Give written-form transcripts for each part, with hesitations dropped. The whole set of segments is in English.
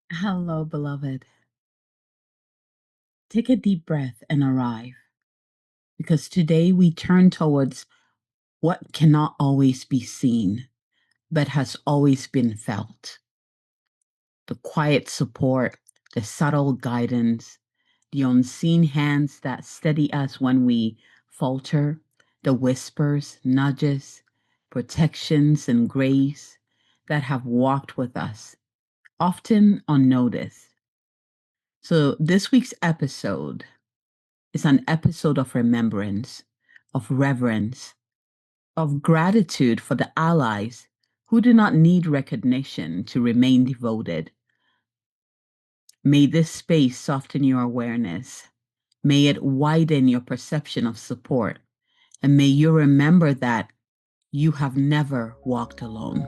Hello, beloved. Take a deep breath and arrive because today we turn towards what cannot always be seen, but has always been felt. The quiet support, the subtle guidance, the unseen hands that steady us when we falter, the whispers, nudges, protections, and grace that have walked with us, often unnoticed. So, this week's episode is an episode of remembrance, of reverence, of gratitude for the allies who do not need recognition to remain devoted. May this space soften your awareness. May it widen your perception of support. And may you remember that you have never walked alone.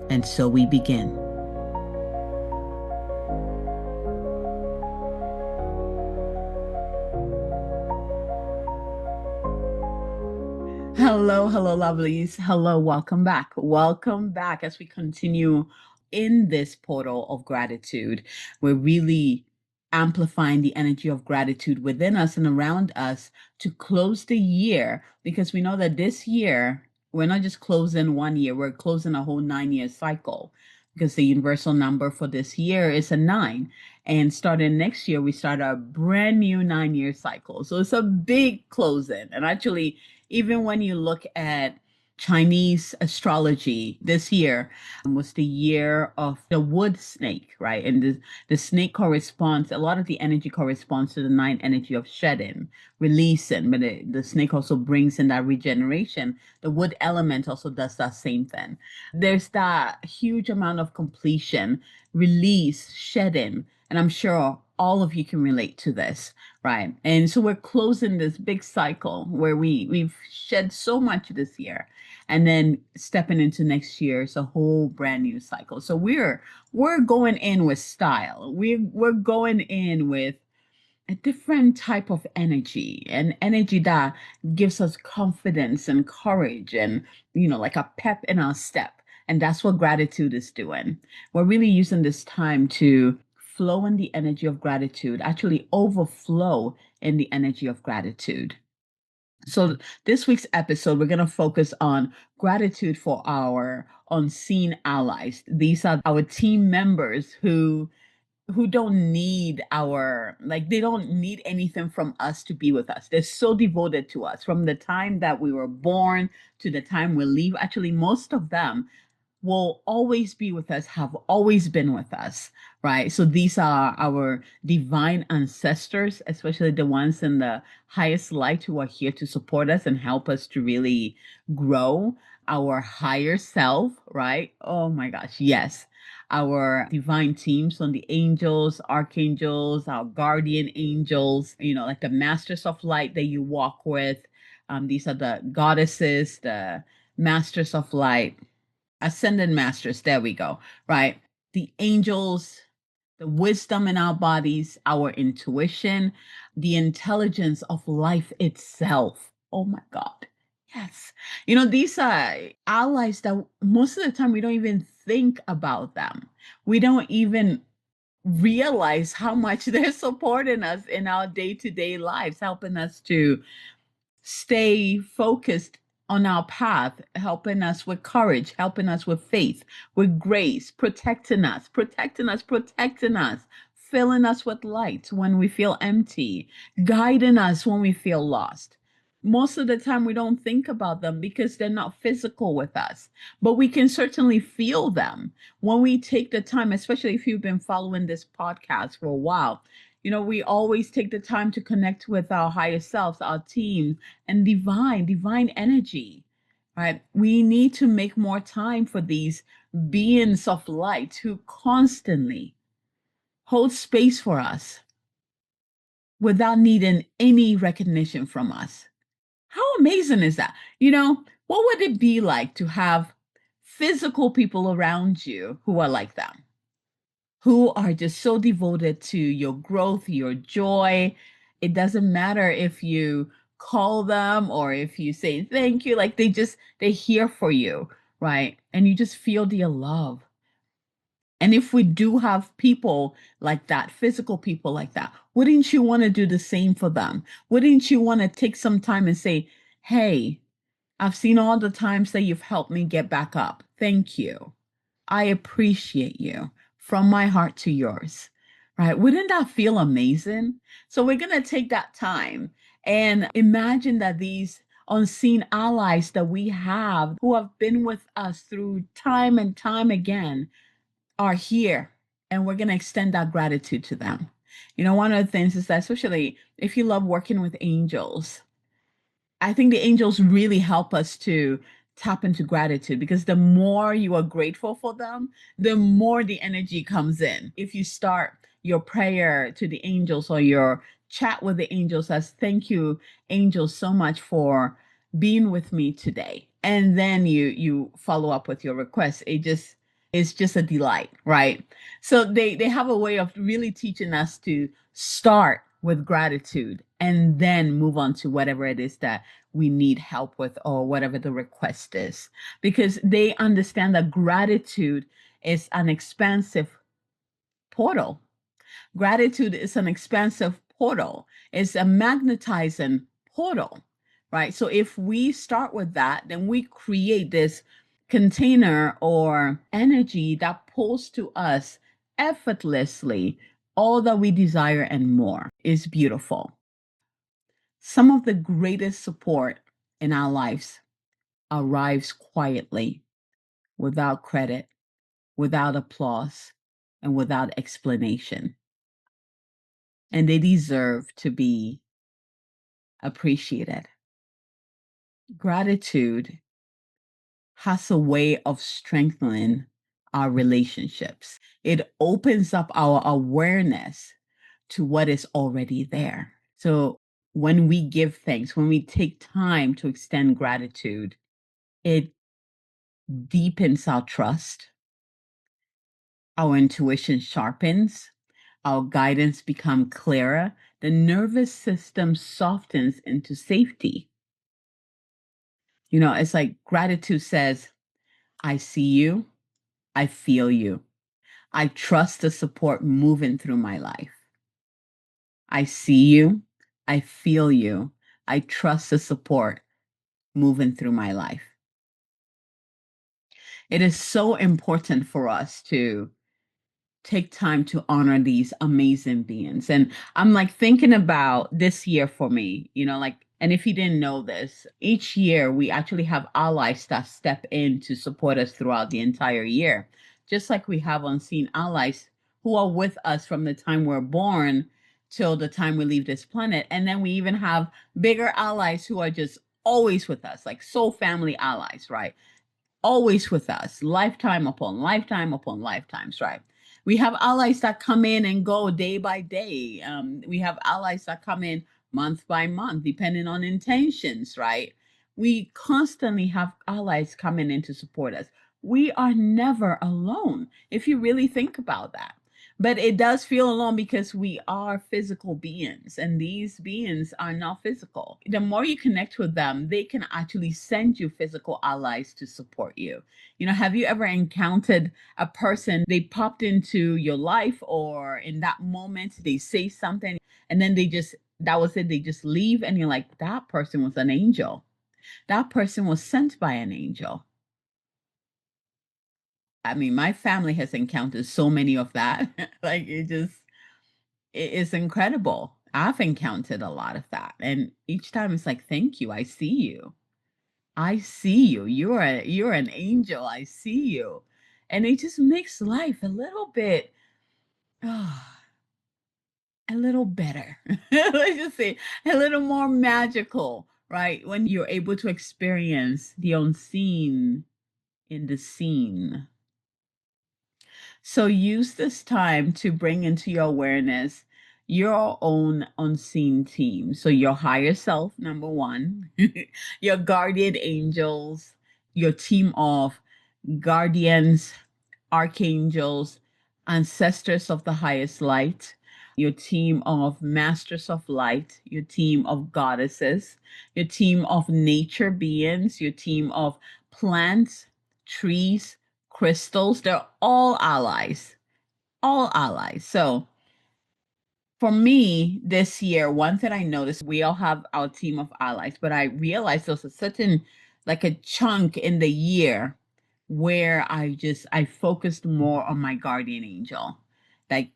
And so we begin. Hello, hello, lovelies. Hello, welcome back. Welcome back as we continue in this portal of gratitude. We're really amplifying the energy of gratitude within us and around us to close the year because we know that this year, we're not just closing one year, we're closing a whole 9 year cycle because the universal number for this year is a nine. And starting next year, we start a brand new 9 year cycle. So it's a big closing. And actually, even when you look at Chinese astrology, this year was the year of the wood snake, right? And the snake corresponds, a lot of the energy corresponds to the nine energy of shedding, releasing, but the snake also brings in that regeneration. The wood element also does that same thing. There's that huge amount of completion, release, shedding, and I'm sure all of you can relate to this, right? And so we're closing this big cycle where we've shed so much this year, and then stepping into next year is a whole brand new cycle. So we're going in with style. We're going in with a different type of energy, an energy that gives us confidence and courage and, like a pep in our step. And that's what gratitude is doing. We're really using this time to flow in the energy of gratitude, actually overflow in the energy of gratitude. So, this week's episode, we're going to focus on gratitude for our unseen allies. These are our team members who don't need our, like, they don't need anything from us to be with us. They're so devoted to us from the time that we were born to the time we leave. Actually, most of them will always be with us, have always been with us, right? So these are our divine ancestors, especially the ones in the highest light who are here to support us and help us to really grow our higher self, right? Oh my gosh, yes. Our divine teams on the angels, archangels, our guardian angels, like the masters of light that you walk with. These are the goddesses, the masters of light, ascended masters, there we go, right? The angels, the wisdom in our bodies, our intuition, the intelligence of life itself. Oh my God. Yes. These are allies that most of the time we don't even think about them. We don't even realize how much they're supporting us in our day-to-day lives, helping us to stay focused on our path, helping us with courage, helping us with faith, with grace, protecting us, filling us with light when we feel empty, guiding us when we feel lost. Most of the time, we don't think about them because they're not physical with us, but we can certainly feel them when we take the time, especially if you've been following this podcast for a while. We always take the time to connect with our higher selves, our team, and divine energy, right? We need to make more time for these beings of light who constantly hold space for us without needing any recognition from us. How amazing is that? What would it be like to have physical people around you who are like that, who are just so devoted to your growth, your joy? It doesn't matter if you call them or if you say thank you, like they're here for you, right? And you just feel their love. And if we do have people like that, physical people like that, wouldn't you want to do the same for them? Wouldn't you want to take some time and say, hey, I've seen all the times that you've helped me get back up. Thank you. I appreciate you from my heart to yours. Right? Wouldn't that feel amazing? So we're going to take that time and imagine that these unseen allies that we have who have been with us through time and time again are here, and we're going to extend that gratitude to them. One of the things is that, especially if you love working with angels, I think the angels really help us to tap into gratitude, because the more you are grateful for them, the more the energy comes in. If you start your prayer to the angels or your chat with the angels as, thank you, angels, so much for being with me today. And then you follow up with your request. It's just a delight, right? So they have a way of really teaching us to start with gratitude and then move on to whatever it is that we need help with, or whatever the request is, because they understand that gratitude is an expansive portal. Gratitude is an expansive portal. It's a magnetizing portal, right? So if we start with that, then we create this container or energy that pulls to us effortlessly all that we desire and more. Is beautiful. Some of the greatest support in our lives arrives quietly, without credit, without applause, and without explanation. And they deserve to be appreciated. Gratitude has a way of strengthening our relationships. It opens up our awareness to what is already there. So when we give thanks, when we take time to extend gratitude, it deepens our trust, our intuition sharpens, our guidance become clearer, the nervous system softens into safety. It's like gratitude says, I see you, I feel you, I trust the support moving through my life. I see you, I feel you, I trust the support moving through my life. It is so important for us to take time to honor these amazing beings. And I'm like thinking about this year for me, and if you didn't know this, each year we actually have allies that step in to support us throughout the entire year. Just like we have unseen allies who are with us from the time we're born till the time we leave this planet. And then we even have bigger allies who are just always with us, like soul family allies, right? Always with us, lifetime upon lifetime upon lifetimes, right? We have allies that come in and go day by day. We have allies that come in month by month, depending on intentions, right? We constantly have allies coming in to support us. We are never alone, if you really think about that. But it does feel alone because we are physical beings, and these beings are not physical. The more you connect with them, they can actually send you physical allies to support you. Have you ever encountered a person, they popped into your life, or in that moment they say something, and then that was it, they just leave, and you're like, that person was an angel. That person was sent by an angel. I mean, my family has encountered so many of that. Like, it is incredible. I've encountered a lot of that. And each time it's like, thank you. I see you. I see you. You're an angel. I see you. And it just makes life a little bit a little better. Let's just say a little more magical, right? When you're able to experience the unseen in the scene. So use this time to bring into your awareness your own unseen team. So your higher self, number one, your guardian angels, your team of guardians, archangels, ancestors of the highest light, your team of masters of light, your team of goddesses, your team of nature beings, your team of plants, trees, crystals, they're all allies, all allies. So for me this year, one thing I noticed, we all have our team of allies, but I realized there was a certain, like a chunk in the year where I focused more on my guardian angel. Like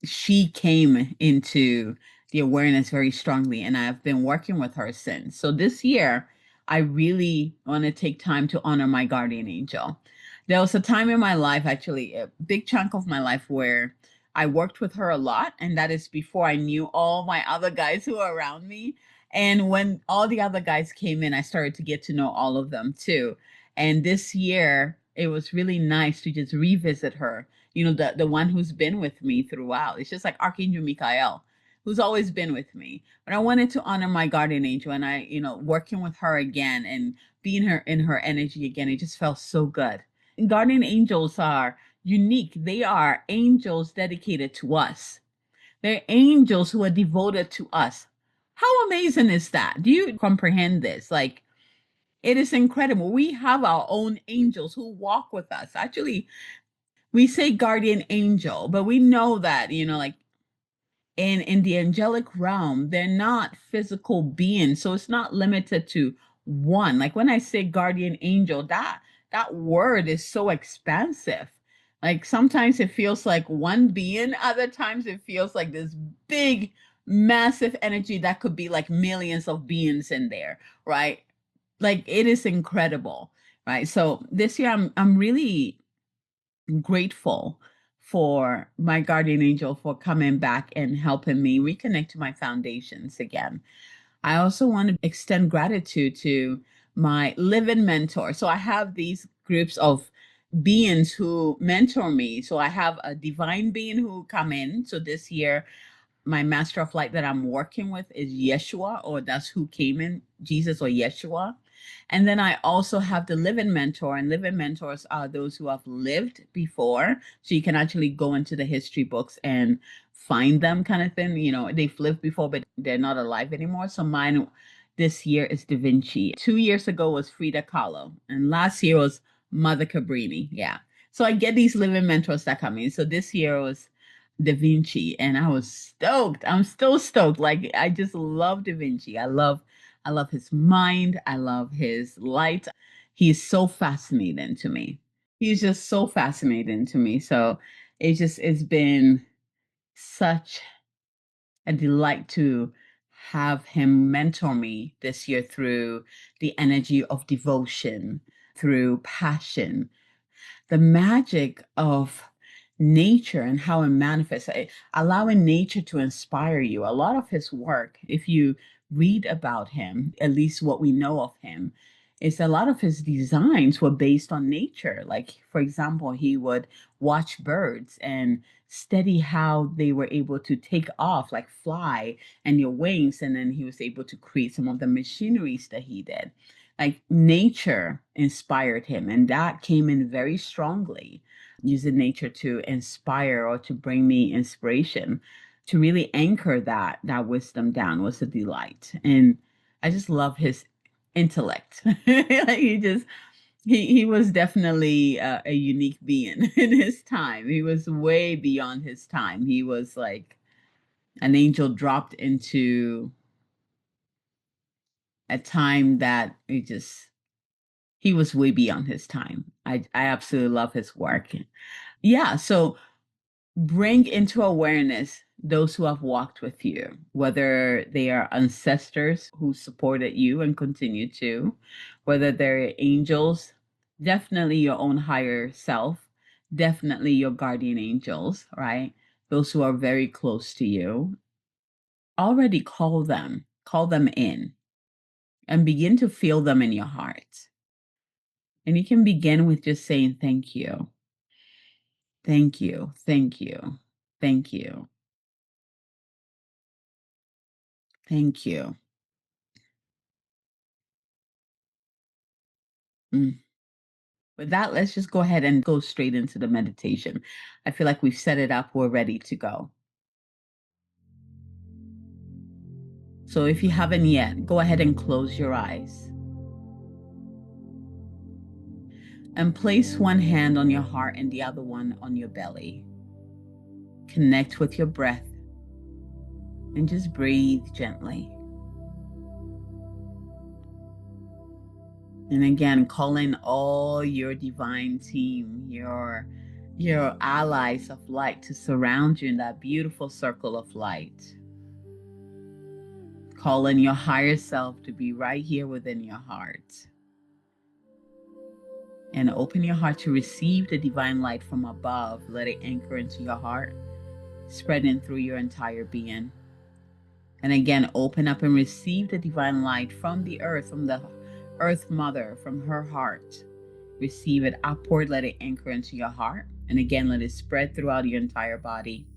she came into the awareness very strongly, and I've been working with her since. So this year, I really want to take time to honor my guardian angel. There was a time in my life, actually, a big chunk of my life, where I worked with her a lot, and that is before I knew all my other guys who were around me. And when all the other guys came in, I started to get to know all of them too. And this year, it was really nice to just revisit her, the one who's been with me throughout. It's just like Archangel Michael, who's always been with me. But I wanted to honor my guardian angel, and working with her again and being her in her energy again, it just felt so good. And guardian angels are unique. They are angels dedicated to us. They're angels who are devoted to us. How amazing is that? Do you comprehend this? Like, it is incredible. We have our own angels who walk with us. Actually, we say guardian angel, but we know that, like in the angelic realm, they're not physical beings. So it's not limited to one. Like when I say guardian angel, that word is so expansive. Like sometimes it feels like one being, other times it feels like this big, massive energy that could be like millions of beings in there, right? Like it is incredible, right? So this year I'm really grateful for my guardian angel for coming back and helping me reconnect to my foundations again. I also want to extend gratitude to my living mentor. So I have these groups of beings who mentor me. So I have a divine being who come in. So this year my master of light that I'm working with is Yeshua, or that's who came in, Jesus or Yeshua. And then I also have the living mentor, and living mentors are those who have lived before. So you can actually go into the history books and find them, kind of thing. They've lived before, but they're not alive anymore. So mine this year is Da Vinci. 2 years ago was Frida Kahlo, and last year was Mother Cabrini. Yeah. So I get these living mentors that come in. So this year was Da Vinci, and I was stoked. I'm still stoked. Like I just love Da Vinci. I love his mind. I love his light. He's so fascinating to me. He's just so fascinating to me. So it's been such a delight to have him mentor me this year through the energy of devotion, through passion, the magic of nature and how it manifests, allowing nature to inspire you. A lot of his work, if you read about him, at least what we know of him, is a lot of his designs were based on nature. Like, for example, he would watch birds and study how they were able to take off, like fly and your wings. And then he was able to create some of the machineries that he did. Like nature inspired him, and that came in very strongly, using nature to inspire or to bring me inspiration. To really anchor that wisdom down was a delight. And I just love his intellect. Like he was definitely a unique being in his time. He was way beyond his time. He was like an angel dropped into a time that he was way beyond his time. I absolutely love his work. Yeah, so bring into awareness those who have walked with you, whether they are ancestors who supported you and continue to, whether they're angels, definitely your own higher self, definitely your guardian angels, right? Those who are very close to you. Already call them in, and begin to feel them in your heart. And you can begin with just saying, thank you, thank you, thank you, thank you, thank you. Mm. With that, let's just go ahead and go straight into the meditation. I feel like we've set it up, we're ready to go. So if you haven't yet, go ahead and close your eyes. And place one hand on your heart and the other one on your belly. Connect with your breath and just breathe gently. And again, call in all your divine team, your allies of light to surround you in that beautiful circle of light. Call in your higher self to be right here within your heart. And open your heart to receive the divine light from above. Let it anchor into your heart, spreading through your entire being. And again, open up and receive the divine light from the earth mother, from her heart. Receive it upward, let it anchor into your heart. And again, let it spread throughout your entire body.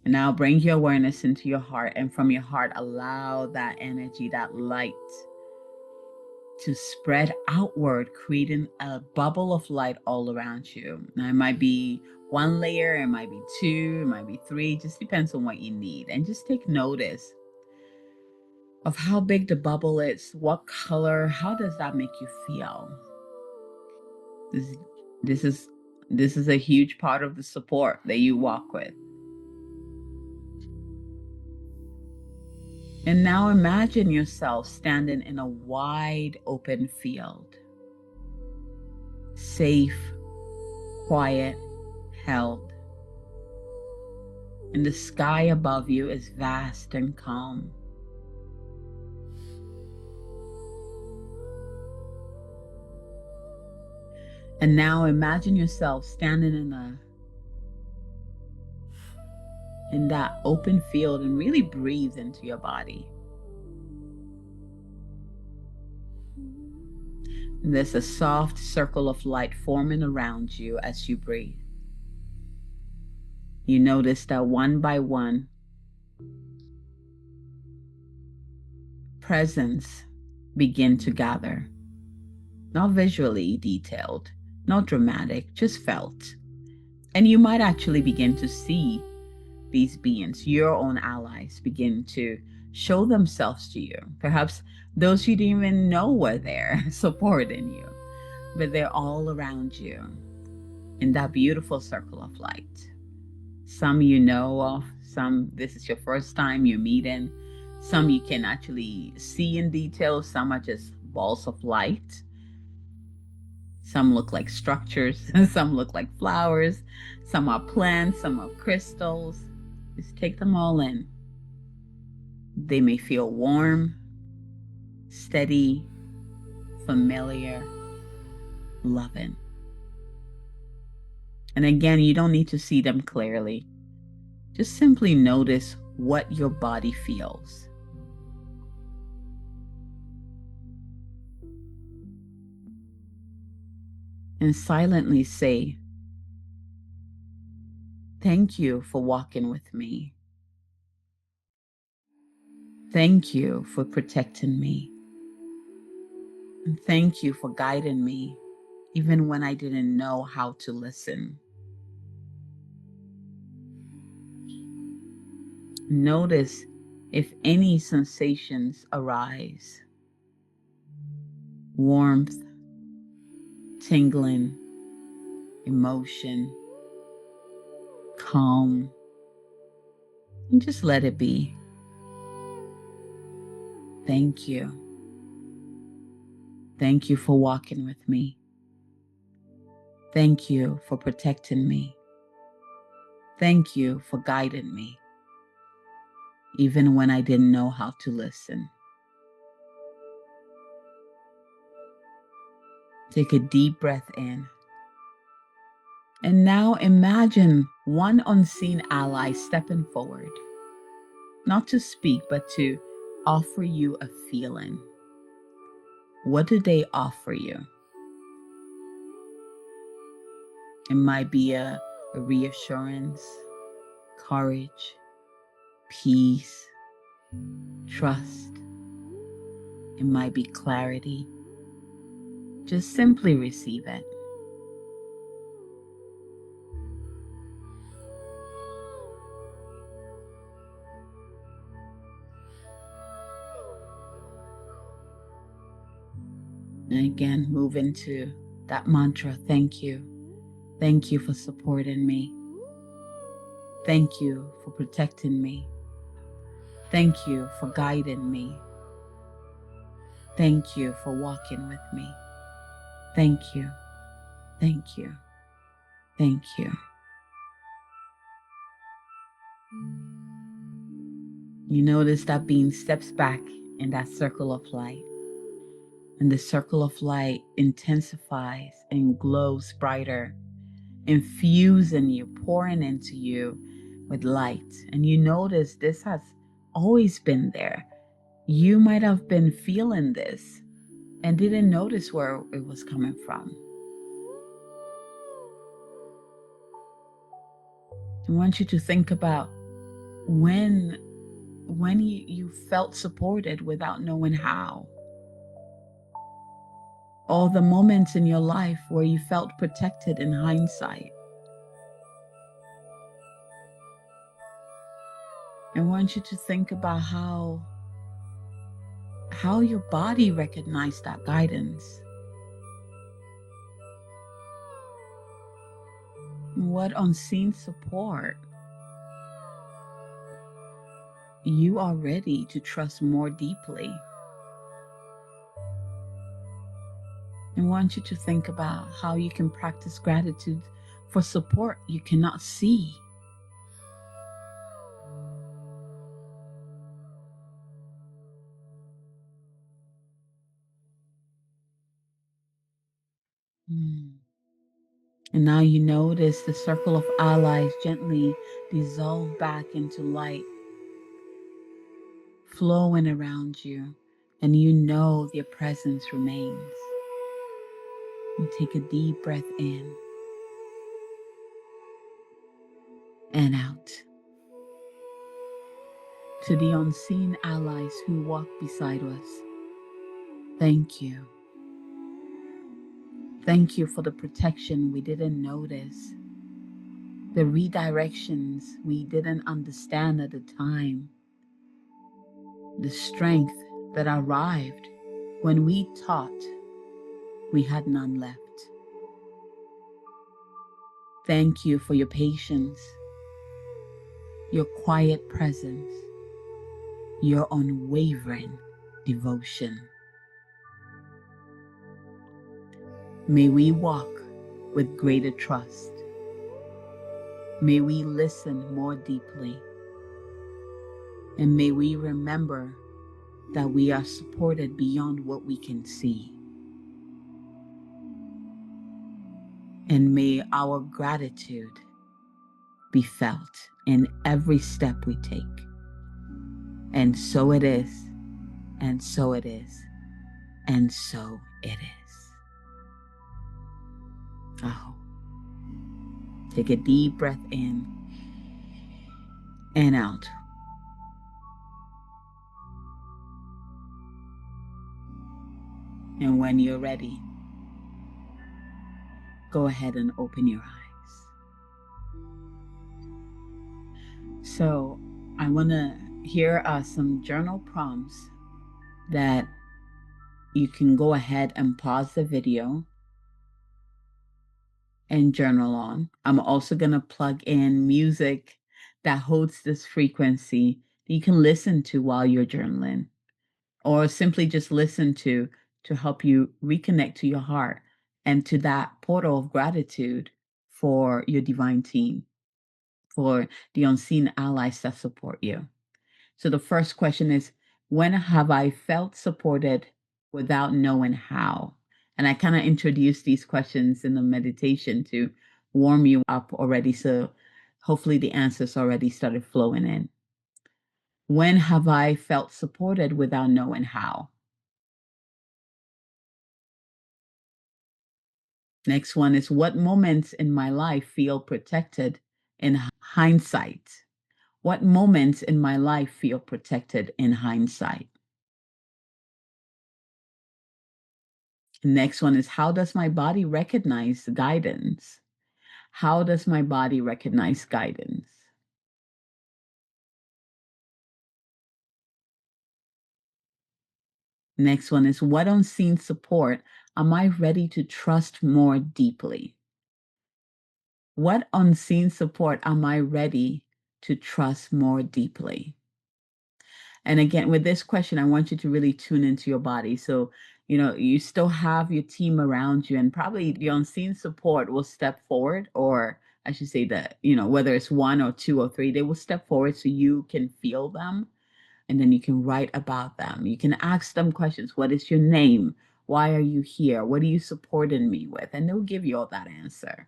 And now bring your awareness into your heart, and from your heart, allow that energy, that light, to spread outward, creating a bubble of light all around you. Now, it might be one layer, it might be two, it might be three, just depends on what you need. And just take notice of how big the bubble is, what color, how does that make you feel? This is a huge part of the support that you walk with. And now imagine yourself standing in a wide open field. Safe, quiet, held. And the sky above you is vast and calm. And now imagine yourself standing in that open field and really breathe into your body. And there's a soft circle of light forming around you as you breathe. You notice that one by one, presence begin to gather. Not visually detailed, not dramatic, just felt. And you might actually begin to see these beings, your own allies, begin to show themselves to you. Perhaps those you didn't even know were there supporting you, but they're all around you in that beautiful circle of light. Some you know of, some this is your first time you're meeting, some you can actually see in detail, some are just balls of light. Some look like structures, some look like flowers, some are plants, some are crystals. Just take them all in. They may feel warm, steady, familiar, loving. And again, you don't need to see them clearly. Just simply notice what your body feels. And silently say, "Thank you for walking with me. Thank you for protecting me. And thank you for guiding me, even when I didn't know how to listen." Notice if any sensations arise. Warmth, tingling, emotion, calm, and just let it be. Thank you. Thank you for walking with me. Thank you for protecting me. Thank you for guiding me, even when I didn't know how to listen. Take a deep breath in. And now imagine one unseen ally stepping forward, not to speak, but to offer you a feeling. What do they offer you? It might be a reassurance, courage, peace, trust. It might be clarity. Just simply receive it. And again, move into that mantra. Thank you. Thank you for supporting me. Thank you for protecting me. Thank you for guiding me. Thank you for walking with me. Thank you. Thank you. Thank you. You notice that being steps back in that circle of light. And the circle of light intensifies and glows brighter, infusing you, pouring into you with light. And you notice this has always been there. You might have been feeling this and didn't notice where it was coming from. I want you to think about when you felt supported without knowing how. All the moments in your life where you felt protected in hindsight. I want you to think about how your body recognized that guidance. What unseen support you are ready to trust more deeply. I want you to think about how you can practice gratitude for support you cannot see. And now you notice the circle of allies gently dissolve back into light, flowing around you, and you know their presence remains. You take a deep breath in and out. To the unseen allies who walk beside us, thank you. Thank you for the protection we didn't notice, the redirections we didn't understand at the time, the strength that arrived when we thought we had none left. Thank you for your patience, your quiet presence, your unwavering devotion. May we walk with greater trust. May we listen more deeply. And may we remember that we are supported beyond what we can see. And may our gratitude be felt in every step we take. And so it is, and so it is, and so it is. Oh, take a deep breath in and out. And when you're ready, go ahead and open your eyes. So I want to here are some journal prompts that you can go ahead and pause the video and journal on. I'm also going to plug in music that holds this frequency that you can listen to while you're journaling, or simply just listen to help you reconnect to your heart and to that portal of gratitude for your divine team, for the unseen allies that support you. So the first question is, when have I felt supported without knowing how? And I kind of introduced these questions in the meditation to warm you up already. So hopefully the answers already started flowing in. When have I felt supported without knowing how? Next one is, what moments in my life feel protected in hindsight? What moments in my life feel protected in hindsight? Next one is, how does my body recognize guidance? How does my body recognize guidance? Next one is, what unseen support am I ready to trust more deeply? What unseen support am I ready to trust more deeply? And again, with this question, I want you to really tune into your body. So, you still have your team around you, and probably the unseen support will step forward, or I should say that, whether it's one or two or three, they will step forward so you can feel them, and then you can write about them. You can ask them questions. What is your name? Why are you here? What are you supporting me with? And they'll give you all that answer.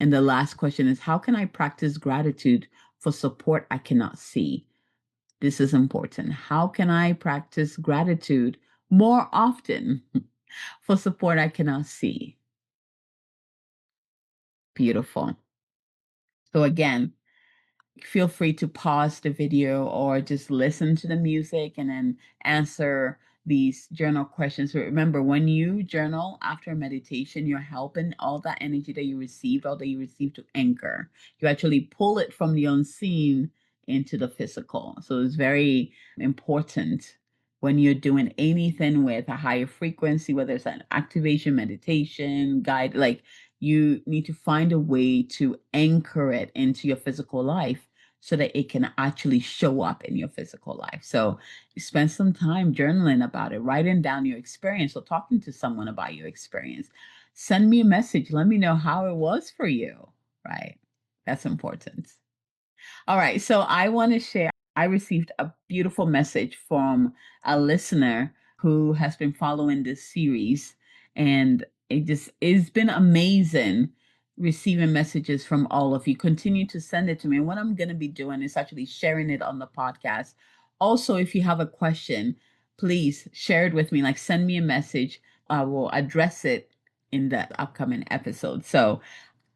And the last question is, how can I practice gratitude for support I cannot see? This is important. How can I practice gratitude more often for support I cannot see? Beautiful. So, again, feel free to pause the video or just listen to the music and then answer these journal questions. Remember, when you journal after meditation, you're helping all that energy that all that you received to anchor. You actually pull it from the unseen into the physical. So it's very important when you're doing anything with a higher frequency, whether it's an activation, meditation, guide, like you need to find a way to anchor it into your physical life so that it can actually show up in your physical life. So you spend some time journaling about it, writing down your experience or talking to someone about your experience. Send me a message. Let me know how it was for you, right? That's important. All right. So I want to share. I received a beautiful message from a listener who has been following this series. And it's been amazing receiving messages from all of you. Continue to send it to me. And what I'm going to be doing is actually sharing it on the podcast. Also, if you have a question, please share it with me. Like, send me a message. I will address it in the upcoming episode. So,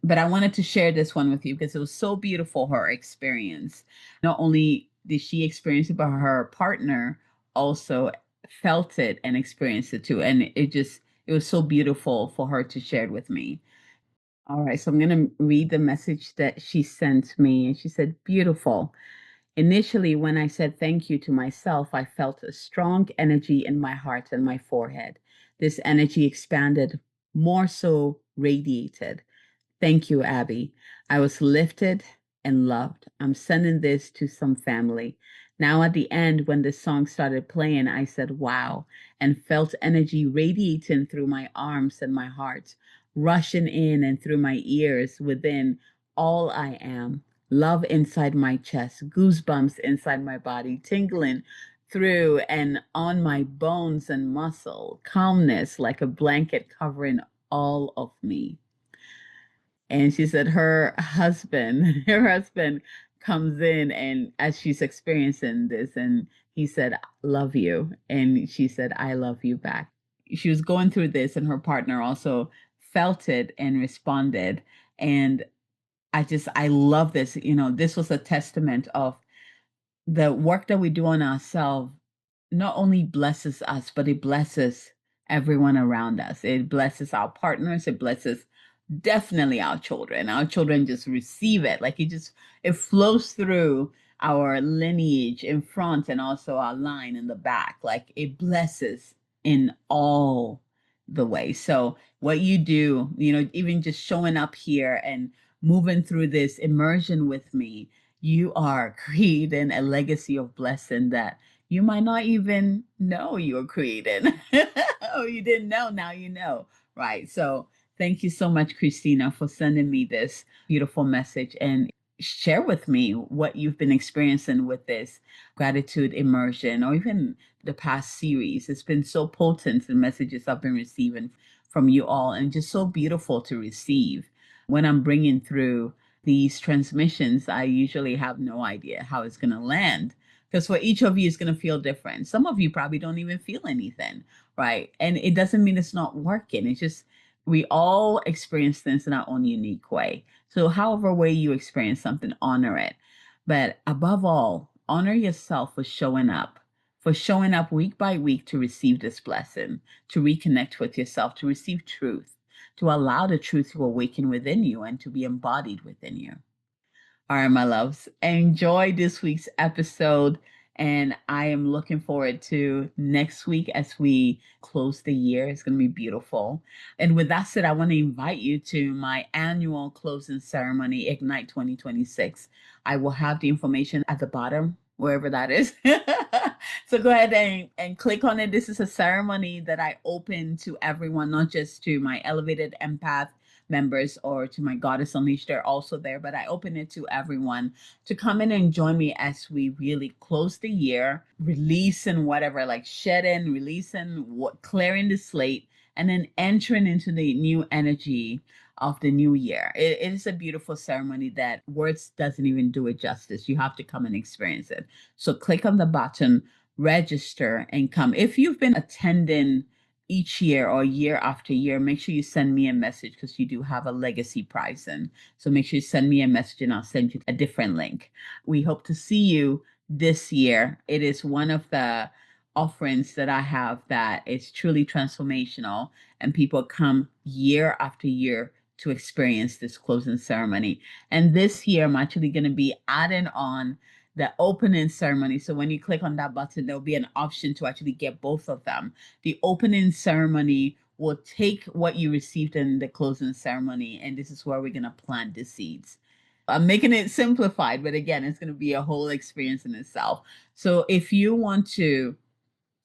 but I wanted to share this one with you because it was so beautiful, her experience. Not only did she experience it, but her partner also felt it and experienced it too. And it was so beautiful for her to share it with me. All right, so I'm going to read the message that she sent me. And she said, beautiful. Initially, when I said thank you to myself, I felt a strong energy in my heart and my forehead. This energy expanded, more so radiated. Thank you, Abby. I was lifted and loved. I'm sending this to some family. Now, at the end, when the song started playing, I said, wow, and felt energy radiating through my arms and my heart, rushing in and through my ears within all I am. Love inside my chest, goosebumps inside my body, tingling through and on my bones and muscle, calmness like a blanket covering all of me. And she said her husband comes in, and as she's experiencing this, and he said, love you. And she said, I love you back. She was going through this, and her partner also felt it and responded. And I love this. This was a testament of the work that we do on ourselves not only blesses us, but it blesses everyone around us. It blesses our partners. It blesses definitely our children. Our children just receive it. Like it flows through our lineage in front and also our line in the back. Like it blesses in all the way. So what you do, even just showing up here and moving through this immersion with me, you are creating a legacy of blessing that you might not even know you're creating. Oh, you didn't know, now you know. Right. So thank you so much, Christina, for sending me this beautiful message and share with me what you've been experiencing with this gratitude immersion or even the past series. It's been so potent, the messages I've been receiving from you all, and just so beautiful to receive. When I'm bringing through these transmissions, I usually have no idea how it's going to land because for each of you, it's going to feel different. Some of you probably don't even feel anything, right? And it doesn't mean it's not working. It's just we all experience things in our own unique way. So, however way you experience something, honor it. But above all, honor yourself for showing up week by week to receive this blessing, to reconnect with yourself, to receive truth, to allow the truth to awaken within you and to be embodied within you. All right, my loves, enjoy this week's episode. And I am looking forward to next week as we close the year. It's going to be beautiful. And with that said, I want to invite you to my annual closing ceremony, Ignite 2026. I will have the information at the bottom, wherever that is. So go ahead and click on it. This is a ceremony that I open to everyone, not just to my Elevated Empath members or to my Goddess Unleashed. They're also there, but I open it to everyone to come in and join me as we really close the year, releasing whatever, like shedding, releasing, clearing the slate, and then entering into the new energy of the new year. It is a beautiful ceremony that words doesn't even do it justice. You have to come and experience it. So click on the button, register, and come. If you've been attending each year or year after year, make sure you send me a message because you do have a legacy prize. And so make sure you send me a message and I'll send you a different link. We hope to see you this year. It is one of the offerings that I have that is truly transformational, and people come year after year to experience this closing ceremony. And this year, I'm actually going to be adding on the opening ceremony. So when you click on that button, there'll be an option to actually get both of them. The opening ceremony will take what you received in the closing ceremony, and this is where we're going to plant the seeds. I'm making it simplified, but again, it's going to be a whole experience in itself. So if you want to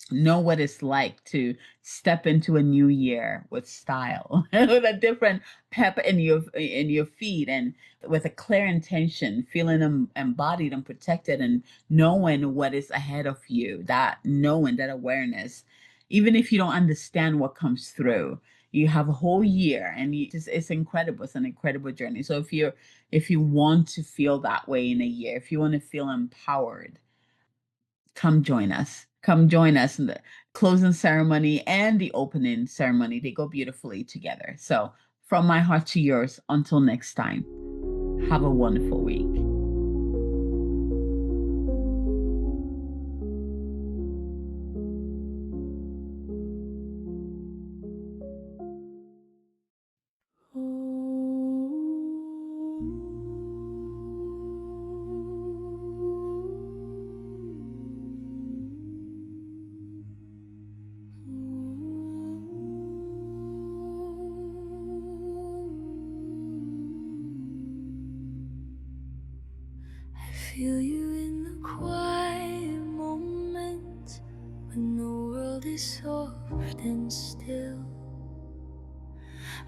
know what it's like to step into a new year with style, with a different pep in your feet, and with a clear intention, feeling embodied and protected, and knowing what is ahead of you, that knowing, that awareness, even if you don't understand what comes through, you have a whole year, and it's incredible. It's an incredible journey. So if you want to feel that way in a year, if you want to feel empowered, come join us. Come join us in the closing ceremony and the opening ceremony. They go beautifully together. So, from my heart to yours, until next time, have a wonderful week. Feel you in the quiet moments when the world is soft and still.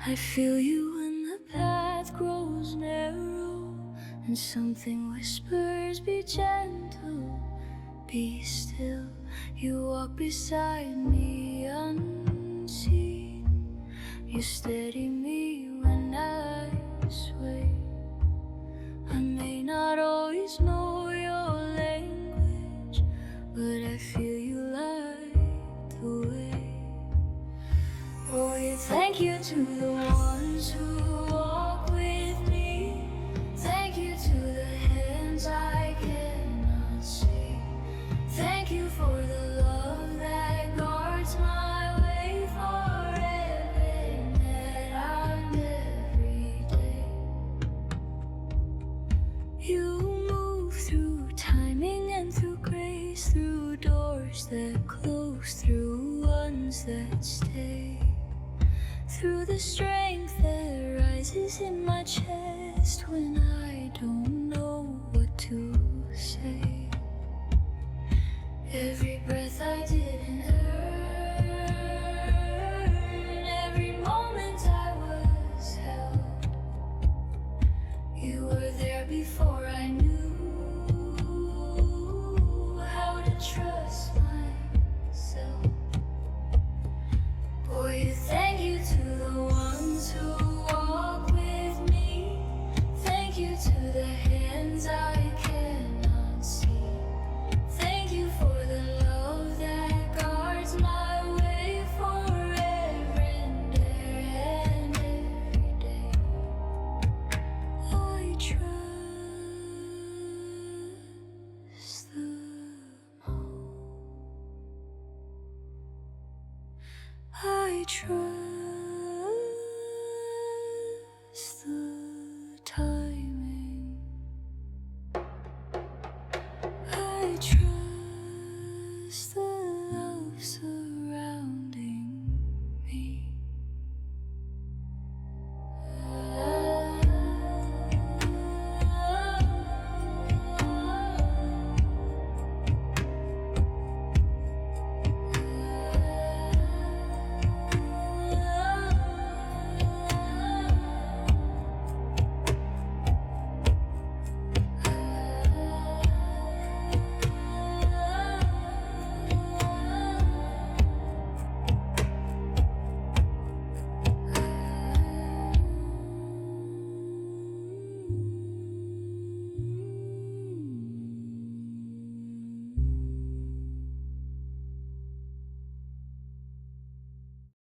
I feel you when the path grows narrow and something whispers, be gentle, be still. You walk beside me unseen. You steady me when I sway. I may not always know your language, but I feel you light the way. Oh, yeah, thank you to the ones who walk with me. Thank you to the hands I cannot see. Thank you for the love that guards my way, for everything that I'm every day. You move through timing and through grace, through doors that close, through ones that stay, through the strength that rises in my chest when I don't know what to say. Every breath I didn't earn, every moment I was held, you were there before